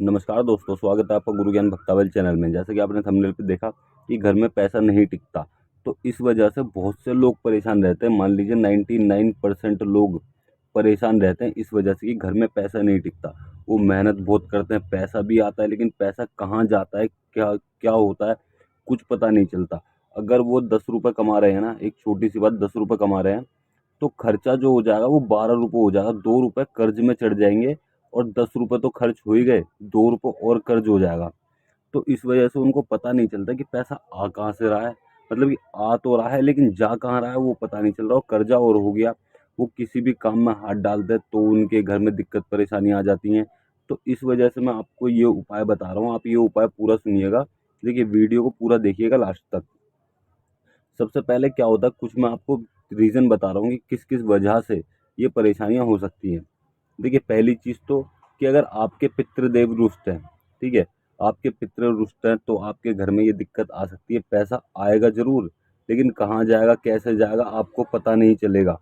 नमस्कार दोस्तों, स्वागत है आपका गुरु ज्ञान भक्तावल चैनल में। जैसे कि आपने थंबनेल पे देखा कि घर में पैसा नहीं टिकता, तो इस वजह से बहुत से लोग परेशान रहते हैं। मान लीजिए 99% लोग परेशान रहते हैं इस वजह से कि घर में पैसा नहीं टिकता। वो मेहनत बहुत करते हैं, पैसा भी आता है, लेकिन पैसा कहाँ जाता है, क्या क्या होता है, कुछ पता नहीं चलता। अगर वो 10 रुपये कमा रहे हैं ना, एक छोटी सी बात, 10 रुपये कमा रहे हैं, तो खर्चा जो हो जाएगा वो 12 रुपये हो जाएगा। 2 रुपये कर्ज में चढ़ जाएंगे और 10 रुपये तो खर्च हो ही गए, 2 रुपये और कर्ज हो जाएगा। तो इस वजह से उनको पता नहीं चलता कि पैसा आ कहाँ से रहा है। मतलब कि आ तो रहा है लेकिन जा कहाँ रहा है वो पता नहीं चल रहा, और कर्जा और हो गया। वो किसी भी काम में हाथ डालते हैं तो उनके घर में दिक्कत परेशानी आ जाती हैं। तो इस वजह से मैं आपको ये उपाय बता रहा हूँ, आप ये उपाय पूरा सुनिएगा। देखिए, वीडियो को पूरा देखिएगा लास्ट तक। सबसे पहले क्या होता है, कुछ मैं आपको रीज़न बता रहा हूँ कि किस किस वजह से ये परेशानियाँ हो सकती हैं। देखिए, पहली चीज़ तो कि अगर आपके पितृदेव रुष्ट हैं, ठीक है, आपके पितृ रुष्ट हैं तो आपके घर में ये दिक्कत आ सकती है। पैसा आएगा ज़रूर, लेकिन कहाँ जाएगा, कैसे जाएगा, आपको पता नहीं चलेगा।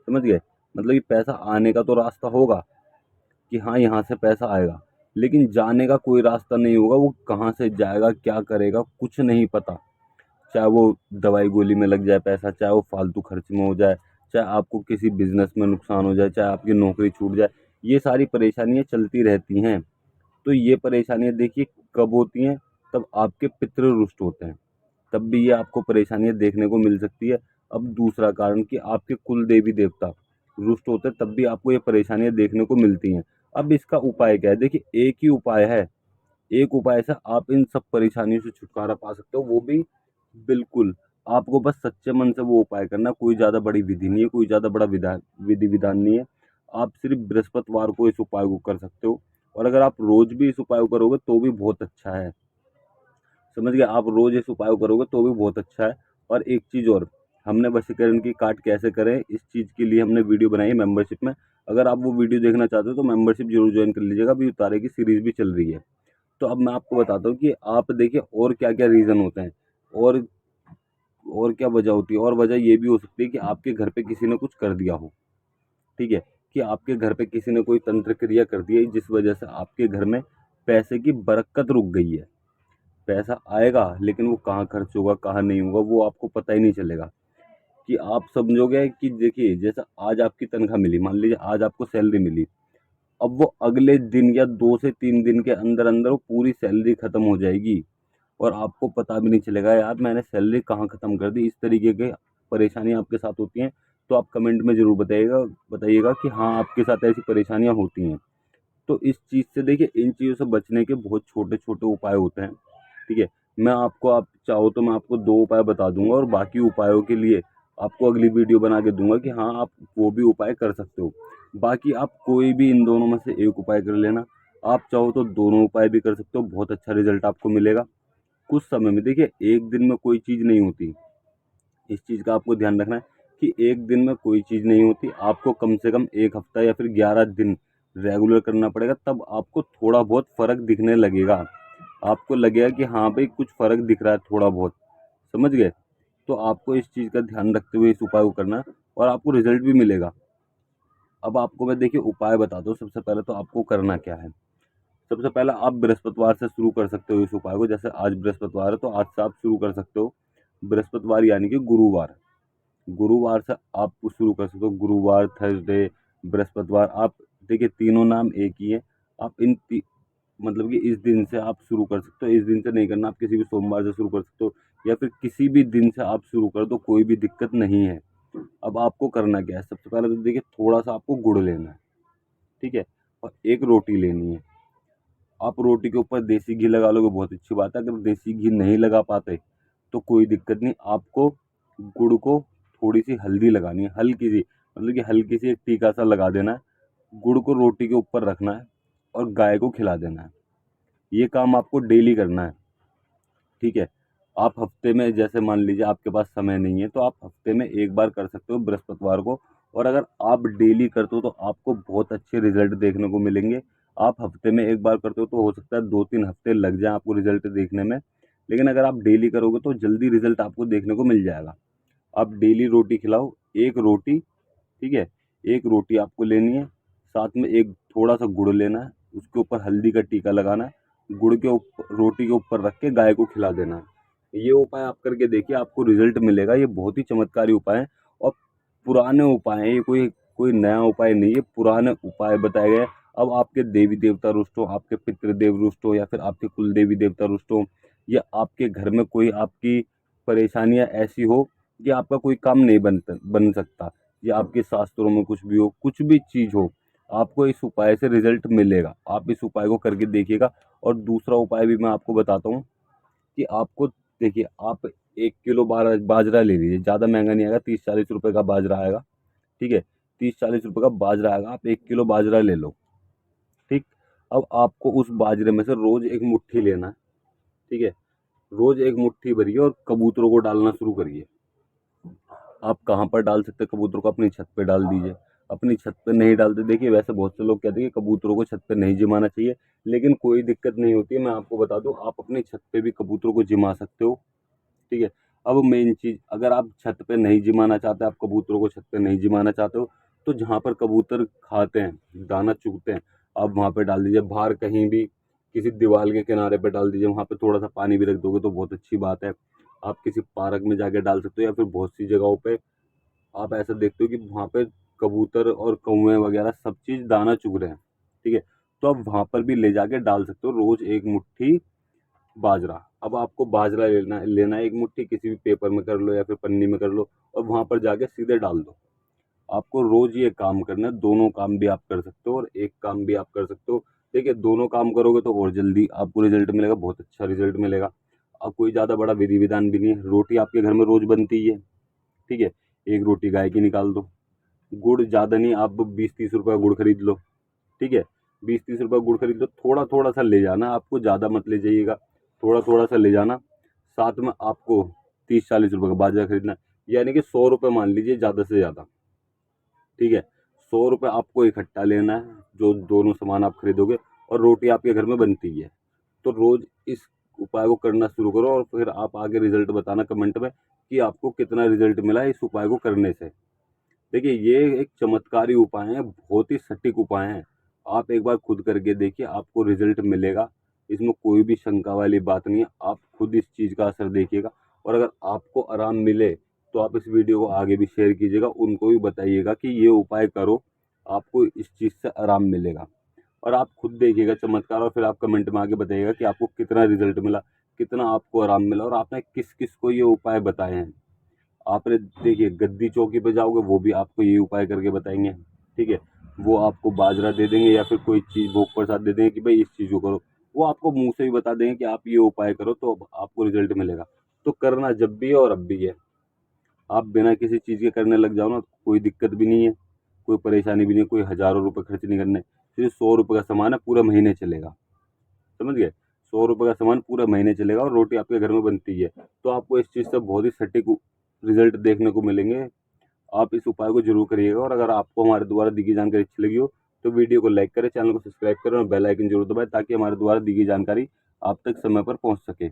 समझ गए? मतलब कि पैसा आने का तो रास्ता होगा कि हाँ, यहाँ से पैसा आएगा, लेकिन जाने का कोई रास्ता नहीं होगा। वो कहाँ से जाएगा, क्या करेगा, कुछ नहीं पता। चाहे वो दवाई गोली में लग जाए पैसा, चाहे वो फालतू खर्च में हो जाए, चाहे आपको किसी बिजनेस में नुकसान हो जाए, चाहे आपकी नौकरी छूट जाए, ये सारी परेशानियां चलती रहती हैं। तो ये परेशानियां देखिए कब होती हैं, तब आपके पितृ रुष्ट होते हैं, तब भी ये आपको परेशानियां देखने को मिल सकती है। अब दूसरा कारण कि आपके कुल देवी देवता रुष्ट होते हैं, तब भी आपको ये परेशानियां देखने को मिलती हैं। अब इसका उपाय क्या है? देखिए, एक ही उपाय है। एक उपाय से आप इन सब परेशानियों से छुटकारा पा सकते हो, वो भी बिल्कुल। आपको बस सच्चे मन से वो उपाय करना, कोई ज़्यादा बड़ी विधि नहीं है, कोई ज़्यादा बड़ा विधि विधान नहीं है। आप सिर्फ बृहस्पतिवार को इस उपाय को कर सकते हो, और अगर आप रोज भी इस उपाय को करोगे तो भी बहुत अच्छा है। समझ गए? आप रोज इस उपाय को करोगे तो भी बहुत अच्छा है। और एक चीज़ और, हमने वशीकरण की काट कैसे करें, इस चीज़ के लिए हमने वीडियो बनाई है मेंबरशिप में। अगर आप वो वीडियो देखना चाहते हो तो मेंबरशिप जरूर ज्वाइन कर लीजिएगा, अभी उतारे की सीरीज भी चल रही है। तो अब मैं आपको बताता हूँ कि आप देखिए और क्या क्या रीज़न होते हैं, और और क्या वजह होती है। और वजह ये भी हो सकती है कि आपके घर पे किसी ने कुछ कर दिया हो, ठीक है, कि आपके घर पे किसी ने कोई तंत्र क्रिया कर दी है, जिस वजह से आपके घर में पैसे की बरकत रुक गई है। पैसा आएगा लेकिन वो कहाँ खर्च होगा, कहाँ नहीं होगा, वो आपको पता ही नहीं चलेगा। कि आप समझोगे कि देखिए, जैसा आज आपकी तनख्वाह मिली, मान लीजिए आज आपको सैलरी मिली, अब वो अगले दिन या 2 से 3 दिन के अंदर अंदर वो पूरी सैलरी खत्म हो जाएगी, और आपको पता भी नहीं चलेगा यार मैंने सैलरी कहाँ ख़त्म कर दी। इस तरीके के परेशानियाँ आपके साथ होती हैं। तो आप कमेंट में ज़रूर बताइएगा बताइएगा कि हाँ, आपके साथ ऐसी परेशानियाँ होती हैं। तो इस चीज़ से देखिए, इन चीज़ों से बचने के बहुत छोटे छोटे उपाय होते हैं, ठीक है। मैं आपको, आप चाहो तो मैं आपको 2 उपाय बता दूंगा, और बाकी उपायों के लिए आपको अगली वीडियो बना के दूंगा कि हाँ, आप वो भी उपाय कर सकते हो। बाकी आप कोई भी इन दोनों में से एक उपाय कर लेना। आप चाहो तो दोनों उपाय भी कर सकते हो, बहुत अच्छा रिजल्ट आपको मिलेगा कुछ समय में। देखिए, एक दिन में कोई चीज़ नहीं होती, इस चीज़ का आपको ध्यान रखना है कि एक दिन में कोई चीज़ नहीं होती। आपको कम से कम 1 हफ्ता या फिर 11 दिन रेगुलर करना पड़ेगा, तब आपको थोड़ा बहुत फ़र्क दिखने लगेगा। आपको लगेगा कि हाँ भाई, कुछ फ़र्क दिख रहा है थोड़ा बहुत। समझ गए? तो आपको इस चीज़ का ध्यान रखते हुए इस उपाय को करना है, और आपको रिजल्ट भी मिलेगा। अब आपको मैं देखिए उपाय बताता हूँ। सबसे पहले तो आपको करना क्या है, सबसे पहले आप बृहस्पतिवार से शुरू कर सकते हो इस उपाय को। जैसे आज बृहस्पतिवार है तो आज से आप शुरू कर सकते हो। बृहस्पतिवार यानी कि गुरुवार, गुरुवार से आप शुरू कर सकते हो। गुरुवार, थर्सडे, बृहस्पतिवार, आप देखिए तीनों नाम एक ही है। आप मतलब कि इस दिन से आप शुरू कर सकते हो। इस दिन से नहीं करना, आप किसी भी सोमवार से शुरू कर सकते हो, या फिर किसी भी दिन से आप शुरू कर दो, कोई भी दिक्कत नहीं है। अब आपको करना क्या है, सबसे पहले तो देखिए थोड़ा सा आपको गुड़ लेना है, ठीक है, और एक रोटी लेनी है। आप रोटी के ऊपर देसी घी लगा लोगे, बहुत अच्छी बात है। अगर देसी घी नहीं लगा पाते तो कोई दिक्कत नहीं, आपको गुड़ को थोड़ी सी हल्दी लगानी है, हल्की सी, मतलब कि हल्की सी एक टीका सा लगा देना है। गुड़ को रोटी के ऊपर रखना है और गाय को खिला देना है। ये काम आपको डेली करना है, ठीक है। आप हफ्ते में, जैसे मान लीजिए आपके पास समय नहीं है तो आप हफ्ते में एक बार कर सकते हो बृहस्पतिवार को। और अगर आप डेली करते हो तो आपको बहुत अच्छे रिजल्ट देखने को मिलेंगे। आप हफ्ते में एक बार करते हो तो हो सकता है 2-3 हफ्ते लग जाए आपको रिजल्ट देखने में, लेकिन अगर आप डेली करोगे तो जल्दी रिजल्ट आपको देखने को मिल जाएगा। आप डेली रोटी खिलाओ, एक रोटी, ठीक है, एक रोटी आपको लेनी है, साथ में एक थोड़ा सा गुड़ लेना है, उसके ऊपर हल्दी का टीका लगाना है, गुड़ के ऊपर रोटी के ऊपर रख के गाय को खिला देना है। ये उपाय आप करके देखिए, आपको रिजल्ट मिलेगा। ये बहुत ही चमत्कारी उपाय है और पुराने उपाय हैं, ये कोई कोई नया उपाय नहीं है, पुराने उपाय बताए गए हैं। अब आपके देवी देवता रुष्ट हो, आपके पितृदेव रुष्ट हो, या फिर आपके कुल देवी देवता रुष्ट हो, या आपके घर में कोई आपकी परेशानियां ऐसी हो कि आपका कोई काम नहीं बन सकता, या आपके शास्त्रों में कुछ भी हो, कुछ भी चीज़ हो, आपको इस उपाय से रिजल्ट मिलेगा। आप इस उपाय को करके देखिएगा। और दूसरा उपाय भी मैं आपको बताता हूँ कि आपको, देखिए, आप 1 किलो बाजरा ले लीजिए, ज़्यादा महंगा नहीं आएगा, 30-40 रुपये का बाजरा आएगा। ठीक है, 30-40 रुपये का बाजरा आएगा, आप 1 किलो बाजरा ले लो। ठीक, अब आपको उस बाजरे में से रोज एक मुट्ठी लेना है। ठीक है, रोज एक मुट्ठी भरिए और कबूतरों को डालना शुरू करिए। आप कहाँ पर डाल सकते हैं कबूतरों को? अपनी छत पे डाल दीजिए। अपनी छत पे नहीं डालते, देखिए वैसे बहुत से लोग कहते हैं कि कबूतरों को छत पे नहीं जिमाना चाहिए, लेकिन कोई दिक्कत नहीं होती है। मैं आपको बता दूं, आप अपनी छत पे भी कबूतरों को जिमा सकते हो। ठीक है, अब मेन चीज़, अगर आप छत पे नहीं जिमाना चाहते, आप कबूतरों को छत पे नहीं जिमाना चाहते हो, तो जहाँ पर कबूतर खाते हैं, दाना चुगते हैं, आप वहाँ पे डाल दीजिए। बाहर कहीं भी किसी दीवार के किनारे पे डाल दीजिए, वहाँ पे थोड़ा सा पानी भी रख दोगे तो बहुत अच्छी बात है। आप किसी पार्क में जाके डाल सकते हो, या फिर बहुत सी जगहों पे आप ऐसा देखते हो कि वहाँ पे कबूतर और कौवे वगैरह सब चीज़ दाना चुग रहे हैं। ठीक है, तो आप वहाँ पर भी ले जाके डाल सकते हो रोज एक मुट्ठी बाजरा। अब आपको बाजरा लेना है एक मुट्ठी, किसी भी पेपर में कर लो या फिर पन्नी में कर लो, और वहाँ पर जाके सीधे डाल दो। आपको रोज ये काम करना है, दोनों काम भी आप कर सकते हो और एक काम भी आप कर सकते हो। देखिए, दोनों काम करोगे तो और जल्दी आपको रिजल्ट मिलेगा, बहुत अच्छा रिजल्ट मिलेगा। अब कोई ज़्यादा बड़ा विधि विधान भी नहीं है, रोटी आपके घर में रोज बनती ही है। ठीक है, एक रोटी गाय की निकाल दो। गुड़ ज़्यादा नहीं, आप 20-30 रुपये का गुड़ खरीद लो। ठीक है, 20-30 रुपये गुड़ खरीद लो, थोड़ा थोड़ा सा ले जाना, आपको ज़्यादा मत ले जाइएगा, थोड़ा थोड़ा सा ले जाना। साथ में आपको 30-40 रुपये का बाजरा खरीदना है, यानी कि 100 रुपये मान लीजिए ज़्यादा से ज़्यादा। ठीक है, 100 रुपये आपको इकट्ठा लेना है, जो दोनों सामान आप खरीदोगे, और रोटी आपके घर में बनती है। तो रोज़ इस उपाय को करना शुरू करो, और फिर आप आगे रिजल्ट बताना कमेंट में कि आपको कितना रिजल्ट मिला इस उपाय को करने से। देखिए, ये एक चमत्कारी उपाय है, बहुत ही सटीक उपाय है। आप एक बार खुद करके देखिए, आपको रिजल्ट मिलेगा। इसमें कोई भी शंका वाली बात नहीं है। आप खुद इस चीज़ का असर देखिएगा, और अगर आपको आराम मिले तो आप इस वीडियो को आगे भी शेयर कीजिएगा, उनको भी बताइएगा कि ये उपाय करो, आपको इस चीज़ से आराम मिलेगा। और आप खुद देखिएगा चमत्कार, और फिर आप कमेंट में आके बताइएगा कि आपको कितना रिजल्ट मिला, कितना आपको आराम मिला, और आपने किस किस को ये उपाय बताए हैं। आपने, देखिए, गद्दी चौकी पे जाओगे, वो भी आपको ये उपाय करके बताएंगे। ठीक है, वो आपको बाजरा दे देंगे या फिर कोई चीज़ भोग प्रसाद दे देंगे कि भाई इस चीज़ को करो। वो आपको मुंह से भी बता देंगे कि आप ये उपाय करो तो अब आपको रिजल्ट मिलेगा। तो करना जब भी है और अब भी है। आप बिना किसी चीज़ के करने लग जाओ ना, कोई दिक्कत भी नहीं है, कोई परेशानी भी नहीं है, कोई हज़ारों रुपये खर्च नहीं करने। सिर्फ 100 रुपये का सामान है, पूरा महीने चलेगा। समझ गए? 100 रुपये का सामान पूरा महीने चलेगा, और रोटी आपके घर में बनती है। तो आपको इस चीज़ से बहुत ही सटीक रिजल्ट देखने को मिलेंगे। आप इस उपाय को जरूर करिएगा, और अगर आपको हमारे द्वारा दी गई जानकारी अच्छी लगी हो तो वीडियो को लाइक करें, चैनल को सब्सक्राइब करें और बेल आइकन जरूर दबाएं, ताकि हमारे द्वारा दी गई जानकारी आप तक समय पर पहुंच सके।